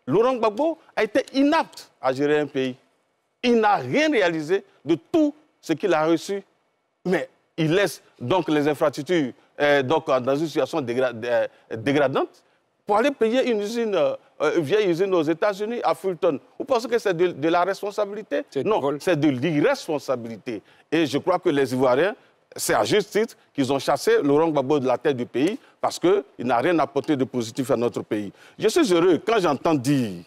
Laurent Gbagbo a été inapte à gérer un pays. Il n'a rien réalisé de tout ce qu'il a reçu. Mais il laisse donc les infrastructures dans une situation dégradante pour aller payer une vieille usine aux États-Unis, à Fulton. Vous pensez que c'est de la responsabilité? Non, c'est de l'irresponsabilité. Et je crois que les Ivoiriens, c'est à juste titre qu'ils ont chassé Laurent Gbagbo de la tête du pays parce qu'il n'a rien apporté de positif à notre pays. Je suis heureux quand j'entends dire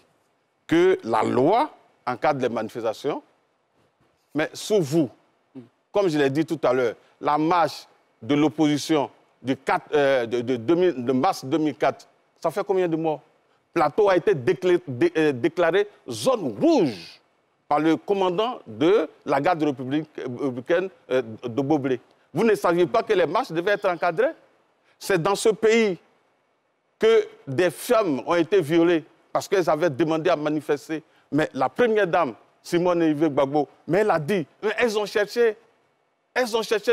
que la loi encadre les manifestations, mais sous vous, comme je l'ai dit tout à l'heure, la marche de l'opposition de mars 2004, ça fait combien de morts? Plateau a été déclaré zone rouge par le commandant de la garde républicaine de Boblé. Vous ne saviez pas que les marches devaient être encadrées? C'est dans ce pays que des femmes ont été violées parce qu'elles avaient demandé à manifester. Mais la première dame, Simone Veil Gbagbo, mais elle a dit, elles ont cherché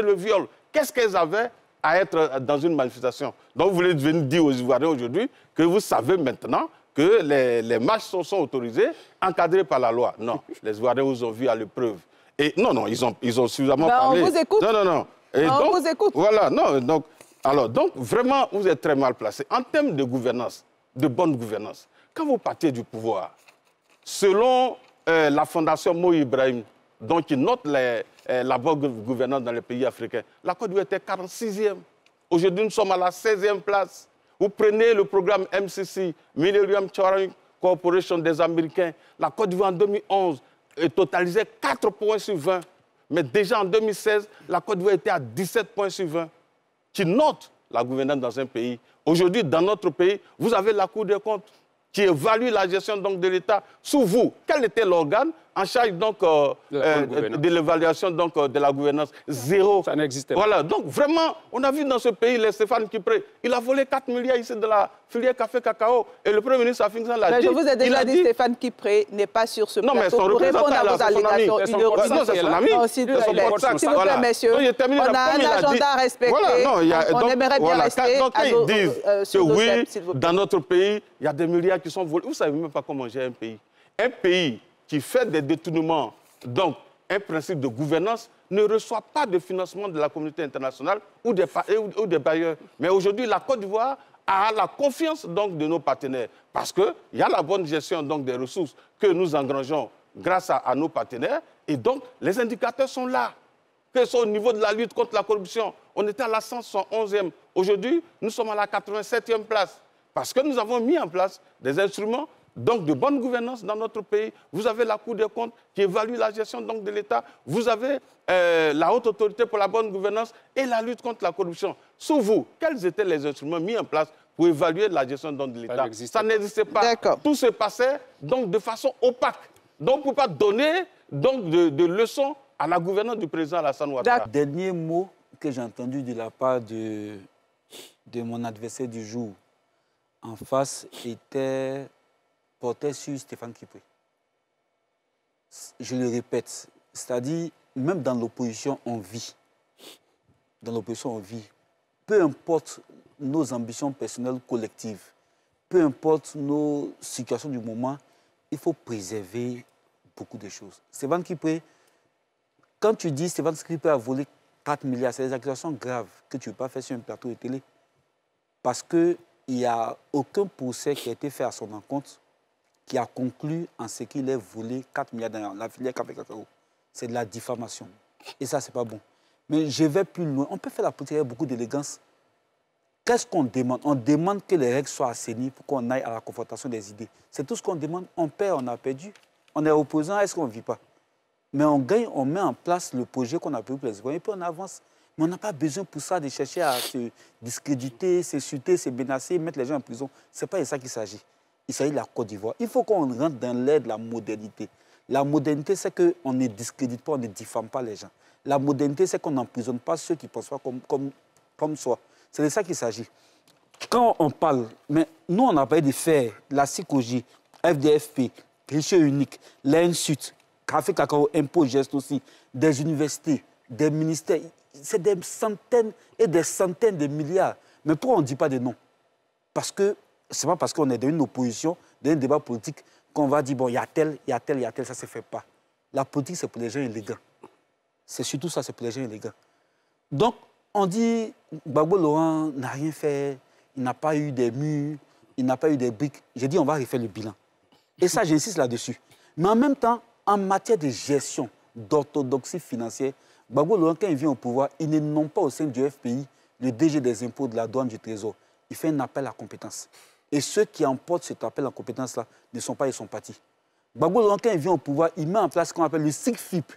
le viol. Qu'est-ce qu'elles avaient à être dans une manifestation? Donc vous voulez venir dire aux Ivoiriens aujourd'hui que vous savez maintenant que les marches sont autorisées, encadrées par la loi. Non, les Ivoiriens vous ont vu à l'épreuve. Et non, ils ont suffisamment parlé. On vous écoute. Non. Et on donc, vous écoute. Voilà, non, donc vraiment, vous êtes très mal placé. En termes de gouvernance, de bonne gouvernance, quand vous partez du pouvoir, selon la fondation Mo Ibrahim, donc qui note la bonne gouvernance dans les pays africains, la Côte d'Ivoire était 46e. Aujourd'hui, nous sommes à la 16e place. Vous prenez le programme MCC, Millennium Challenge Corporation des Américains, la Côte d'Ivoire en 2011 totalisait 4 points sur 20. Mais déjà en 2016, la Côte d'Ivoire était à 17 points sur 20, qui note la gouvernance dans un pays. Aujourd'hui, dans notre pays, vous avez la Cour des comptes qui évalue la gestion donc, de l'État. Sous vous, quel était l'organe en charge donc, de l'évaluation de la gouvernance? Zéro. Ça n'existait pas. Voilà, donc vraiment, on a vu dans ce pays, les Stéphane Kipré, il a volé 4 milliards ici de la filière café-cacao. Et le Premier ministre Afinsan l'a dit. Je vous ai déjà dit, Stéphane Kipré n'est pas sur ce plateau. Non, mais son pour répondre à représentant, vos allégations. Non, c'est son ami. S'il vous plaît, messieurs, on a un agenda à respecter. Voilà, on aimerait bien rester donc, quand ils disent que oui, s'il vous plaît. dans notre pays, il y a des milliards qui sont volés. Vous ne savez même pas comment gérer un pays. Un pays qui fait des détournements, donc un principe de gouvernance, ne reçoit pas de financement de la communauté internationale ou des bailleurs. Mais aujourd'hui, la Côte d'Ivoire a la confiance donc, de nos partenaires parce qu'il y a la bonne gestion donc, des ressources que nous engrangeons grâce à nos partenaires. Et donc, les indicateurs sont là. Que ce soit au niveau de la lutte contre la corruption, on était à la 111e. Aujourd'hui, nous sommes à la 87e place. Parce que nous avons mis en place des instruments donc, de bonne gouvernance dans notre pays. Vous avez la Cour des comptes qui évalue la gestion donc, de l'État. Vous avez la Haute Autorité pour la bonne gouvernance et la lutte contre la corruption. Sous vous, quels étaient les instruments mis en place pour évaluer la gestion donc, de l'État? Ça n'existait pas. Tout se passait donc, de façon opaque. Donc, on ne peut pas donner donc, de leçons à la gouvernance du président Alassane Ouattara. Dernier mot que j'ai entendu de la part de mon adversaire du jour en face portait sur Stéphane Kipré. Je le répète, c'est-à-dire, même dans l'opposition, on vit. Dans l'opposition, on vit. Peu importe nos ambitions personnelles collectives, peu importe nos situations du moment, il faut préserver beaucoup de choses. Stéphane Kipré, quand tu dis Stéphane Kipré a volé 4 milliards, c'est des accusations graves que tu ne peux pas faire sur un plateau de télé. Parce qu'il n'y a aucun procès qui a été fait à son encontre qui a conclu en ce qu'il ait volé 4 milliards dans la filière café-cacao. C'est de la diffamation. Et ça, ce n'est pas bon. Mais je vais plus loin. On peut faire la politique avec beaucoup d'élégance. Qu'est-ce qu'on demande? On demande que les règles soient assainies pour qu'on aille à la confrontation des idées. C'est tout ce qu'on demande. On perd, on a perdu. On est opposant, est-ce qu'on ne vit pas? Mais on gagne, on met en place le projet qu'on a prévu pour les Ivoiriens et puis on avance. Mais on n'a pas besoin pour ça de chercher à se discréditer, s'insulter, se menacer, mettre les gens en prison. Ce n'est pas de ça qu'il s'agit. Il s'agit de la Côte d'Ivoire. Il faut qu'on rentre dans l'ère de la modernité. La modernité, c'est qu'on ne discrédite pas, on ne diffame pas les gens. La modernité, c'est qu'on n'emprisonne pas ceux qui ne pensent pas comme soi. C'est de ça qu'il s'agit. Quand on parle, mais nous, on a parlé de faire la psychologie, FDFP, guichet unique, l'insulte, café, cacao, impôt, geste aussi, des universités, des ministères. C'est des centaines et des centaines de milliards. Mais pourquoi on ne dit pas de non? Parce que ce n'est pas parce qu'on est dans une opposition d'un débat politique qu'on va dire, bon, il y a tel, il y a tel, il y a tel, ça ne se fait pas. La politique, c'est pour les gens élégants. C'est surtout ça, c'est pour les gens élégants. Donc, on dit, Gbagbo Laurent n'a rien fait, il n'a pas eu des murs, il n'a pas eu des briques. J'ai dit, on va refaire le bilan. Et ça, j'insiste là-dessus. Mais en même temps, en matière de gestion, d'orthodoxie financière, Gbagbo Laurent, quand il vient au pouvoir, il ne nomme pas au sein du FPI le DG des impôts, de la douane, du trésor. Il fait un appel à compétence. Et ceux qui emportent cet appel à compétence-là ne sont pas de son parti. Gbagbo Laurent, quand il vient au pouvoir, il met en place ce qu'on appelle le SIGFIP,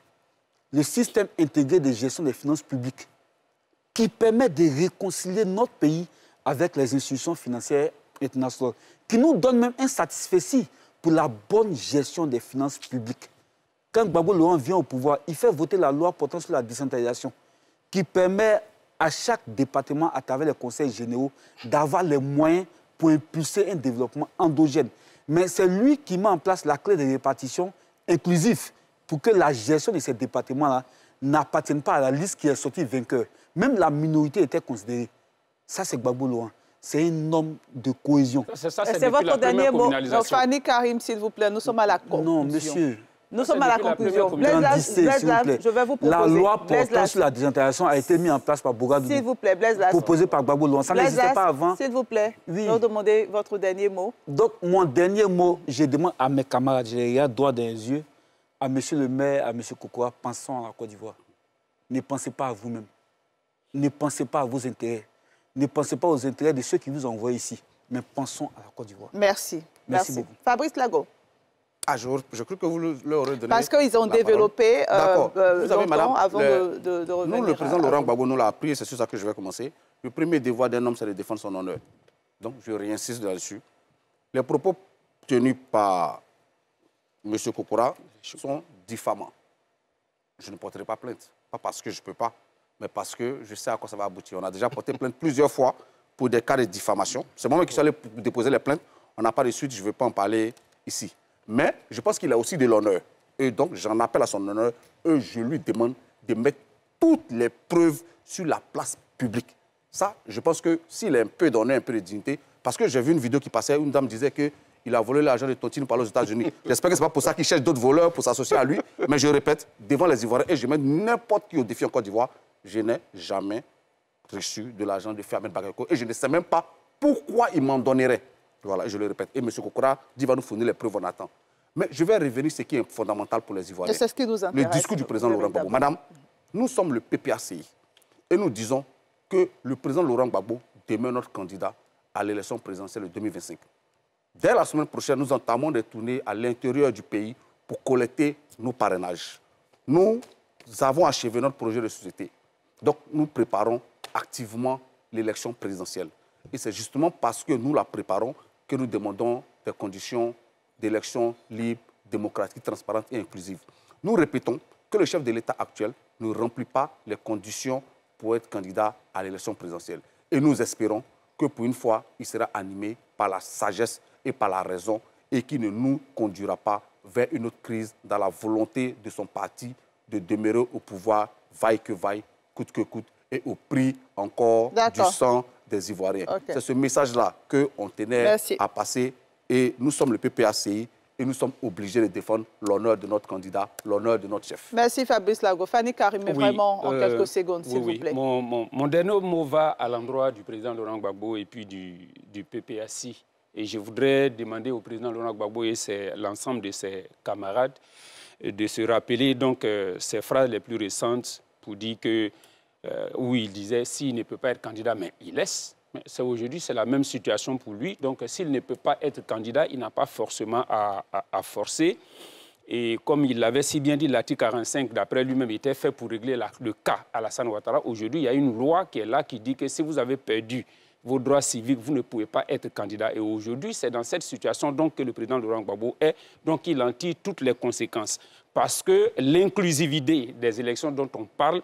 le système intégré de gestion des finances publiques, qui permet de réconcilier notre pays avec les institutions financières internationales, qui nous donne même un satisfecit pour la bonne gestion des finances publiques. Quand Gbagbo Laurent vient au pouvoir, il fait voter la loi portant sur la décentralisation, qui permet à chaque département, à travers les conseils généraux, d'avoir les moyens pour impulser un développement endogène. Mais c'est lui qui met en place la clé de répartition inclusive pour que la gestion de ces départements-là n'appartienne pas à la liste qui est sortie vainqueur. Même la minorité était considérée. Ça, c'est Gbagbo Laurent. C'est un homme de cohésion. C'est votre dernier mot. Fanny Karim, s'il vous plaît, nous sommes à la conclusion. Non, monsieur. Nous sommes à la conclusion. Je vais vous proposer. La loi portant sur la décentralisation a été mise en place par Bougadougou. S'il vous plaît, Blaise Lasse. Proposée par Gbagbo Laurent. Ça n'existait pas avant. S'il vous plaît, oui. Vous demandez votre dernier mot. Donc, mon dernier mot, je demande à mes camarades, je les regarde droit dans les yeux, à M. le maire, à M. Kokora, pensons à la Côte d'Ivoire. Ne pensez pas à vous-même. Ne pensez pas à vos intérêts. Ne pensez pas aux intérêts de ceux qui vous envoient ici. Mais pensons à la Côte d'Ivoire. Merci. Merci beaucoup. Fabrice Lago. Ah, je crois que vous leur aurez donné. Parce qu'ils ont développé vous savez, madame, avant de revenir. Nous, le président Laurent Gbagbo nous l'a appris, c'est sur ça que je vais commencer. Le premier devoir d'un homme, c'est de défendre son honneur. Donc, je réinsiste là-dessus. Les propos tenus par M. Kokora sont diffamants. Je ne porterai pas plainte. Pas parce que je ne peux pas, mais parce que je sais à quoi ça va aboutir. On a déjà porté plainte plusieurs fois pour des cas de diffamation. C'est moi qui suis allé déposer les plaintes. On n'a pas de suite, je ne vais pas en parler ici. Mais je pense qu'il a aussi de l'honneur. Et donc, j'en appelle à son honneur et je lui demande de mettre toutes les preuves sur la place publique. Ça, je pense que s'il a un peu d'honneur, un peu de dignité, parce que j'ai vu une vidéo qui passait, une dame disait qu'il a volé l'argent de Tontine par aux États-Unis. J'espère que ce n'est pas pour ça qu'il cherche d'autres voleurs pour s'associer à lui. Mais je répète, devant les Ivoiriens, et je mets n'importe qui au défi en Côte d'Ivoire, je n'ai jamais reçu de l'argent de Ahmed Bakayoko. Et je ne sais même pas pourquoi il m'en donnerait. Voilà, je le répète. Et M. Kokora dit va nous fournir les preuves, on attend. Mais je vais revenir sur ce qui est fondamental pour les Ivoiriens. C'est ce qui nous intéresse. Le discours du président Laurent Gbagbo. Madame, nous sommes le PPACI et nous disons que le président Laurent Gbagbo demeure notre candidat à l'élection présidentielle de 2025. Dès la semaine prochaine, nous entamons des tournées à l'intérieur du pays pour collecter nos parrainages. Nous avons achevé notre projet de société. Donc, nous préparons activement l'élection présidentielle. Et c'est justement parce que nous la préparons que nous demandons des conditions d'élection libres, démocratiques, transparentes et inclusives. Nous répétons que le chef de l'État actuel ne remplit pas les conditions pour être candidat à l'élection présidentielle. Et nous espérons que pour une fois, il sera animé par la sagesse et par la raison et qu'il ne nous conduira pas vers une autre crise dans la volonté de son parti de demeurer au pouvoir, vaille que vaille, coûte que coûte, et au prix encore du sang des Ivoiriens. Okay. C'est ce message-là qu'on tenait à passer et nous sommes le PPACI et nous sommes obligés de défendre l'honneur de notre candidat, l'honneur de notre chef. Merci Fabrice Lago. Fanny Karim, vraiment en quelques secondes, s'il vous plaît. Mon dernier mot va à l'endroit du président Laurent Gbagbo et puis du PPACI. Et je voudrais demander au président Laurent Gbagbo et l'ensemble de ses camarades de se rappeler donc ces phrases les plus récentes pour dire que où il disait s'il ne peut pas être candidat, mais il laisse. Aujourd'hui, c'est la même situation pour lui. Donc, s'il ne peut pas être candidat, il n'a pas forcément à forcer. Et comme il l'avait si bien dit, l'article 45, d'après lui-même, était fait pour régler le cas Alassane Ouattara. Aujourd'hui, il y a une loi qui est là qui dit que si vous avez perdu vos droits civiques, vous ne pouvez pas être candidat. Et aujourd'hui, c'est dans cette situation donc, que le président Laurent Gbagbo est. Donc, il en tire toutes les conséquences. Parce que l'inclusivité des élections dont on parle,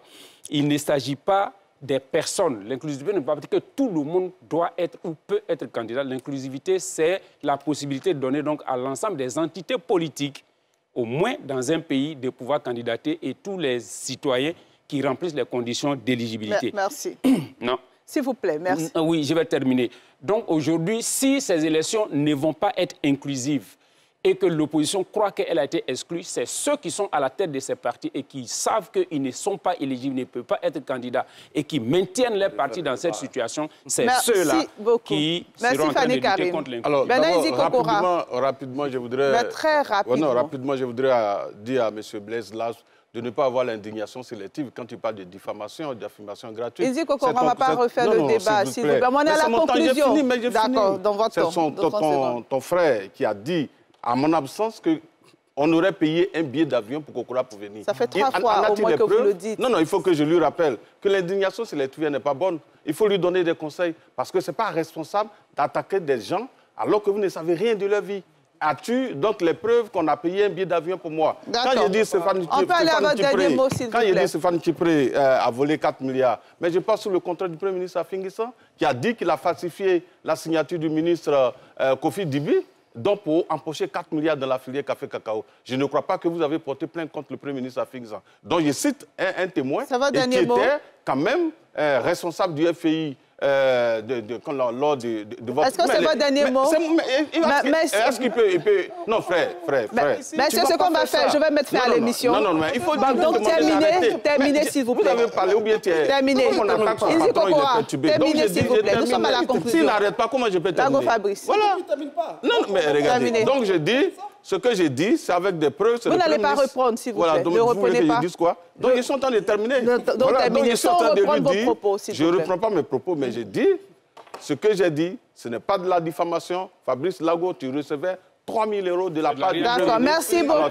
il ne s'agit pas des personnes. L'inclusivité ne veut pas dire que tout le monde doit être ou peut être candidat. L'inclusivité, c'est la possibilité de donner donc à l'ensemble des entités politiques, au moins dans un pays, de pouvoir candidater et tous les citoyens qui remplissent les conditions d'éligibilité. Merci. Non. S'il vous plaît, merci. Oui, je vais terminer. Donc aujourd'hui, si ces élections ne vont pas être inclusives et que l'opposition croit qu'elle a été exclue, c'est ceux qui sont à la tête de ces partis et qui savent qu'ils ne sont pas éligibles, ne peuvent pas être candidats et qui maintiennent les partis dans cette situation, c'est ceux-là qui seront en train de lutter contre l'inclusion. Alors, rapidement, je voudrais... très rapidement. Rapidement, je voudrais dire à M. Blaise Lasme de ne pas avoir l'indignation sélective quand il parle de diffamation, d'affirmation gratuite. Il dit qu'on ne va pas refaire le débat, s'il vous plaît. On est à la conclusion. D'accord, dans votre temps. Ton frère qui a dit, à mon absence, qu'on aurait payé un billet d'avion pour Kokora pour venir. Ça fait 3 fois au moins que vous le dites. Non, il faut que je lui rappelle que l'indignation sélective n'est pas bonne. Il faut lui donner des conseils parce que ce n'est pas responsable d'attaquer des gens alors que vous ne savez rien de leur vie. As-tu donc les preuves qu'on a payé un billet d'avion pour moi? Quand je dis Stéphane Tchipré a volé 4 milliards, mais je passe sous le contrôle du Premier ministre Afinguissa qui a dit qu'il a falsifié la signature du ministre Kofi Dibi, donc pour empocher 4 milliards dans la filière café cacao. Je ne crois pas que vous avez porté plainte contre le Premier ministre Afinguissa. Donc je cite un témoin qui était quand même responsable du FI. Lors de votre... Est-ce que c'est votre dernier mot? Est-ce qu'il peut... Non, frère. Mais c'est ce qu'on va faire. Je vais mettre fin à l'émission. Non, mais il faut... Donc, terminez, s'il vous plaît. Vous avez parlé ou bien tu es... Terminez. Terminez, s'il vous plaît. Nous sommes à la conclusion. S'il n'arrête pas, comment je peux terminer? Dago Fabrice. Voilà. Non, mais regardez. Donc, je dis... Ce que j'ai dit, c'est avec des preuves. Vous n'allez pas reprendre, s'il vous plaît. Donc, ne reprenez pas. Quoi? Donc, ils sont en train de terminer. Donc, terminez. Sans reprendre vos propos, s'il vous plaît. Je ne reprends pas mes propos, mais j'ai dit, ce que j'ai dit, ce n'est pas de la diffamation. Fabrice Lago, tu recevais 3 000 € de la part du... D'accord, merci beaucoup.